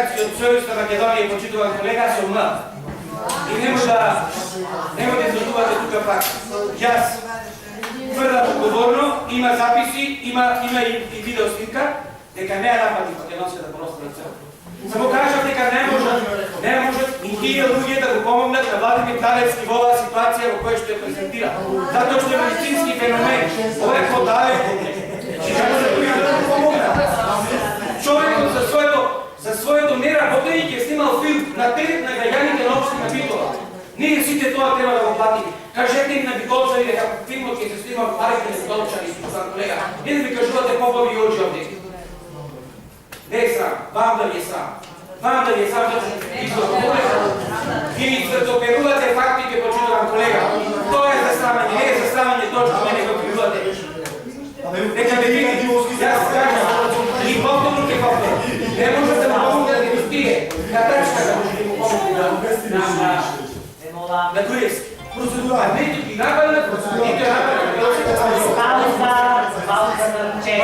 организации от Союзна Македонија, почитуван колега, со М. И нема да излутувате тука пак. Јас тврдам одговорно, има записи, има и видеоснимка, дека не ја напади македонската просторна цел. Само кажав дека не може и тие луѓе да го помогнат на Владимир Талевски во оваа ситуација во која што ја презентира. Затоа што е медицински феномен. Ова е подалек. Како да го помогнат? Човекот за своето неработење снимал филм на терет на граѓаните на општина Битола. Ние сите тоа треба да го платиме. Кажете им на битолчари дека филмот ќе се снима во парите на битолчари, колега. Не да ви кажувате побави очи овде. Не е срам, вам да ви е срам. Вам да ви е срам да ви извердоперувате фактите, почитувам колега. Тоа е засрамање, не е засрамање точно мене го оперувате. Нека да видите, јас кажам, и повторно ке повторно. Не може да му помогне да ги достие. На тачка да може да му помогне на Груевски. Процедура. Не тук и нападна, нито нападна. Пауза, пауза, чек.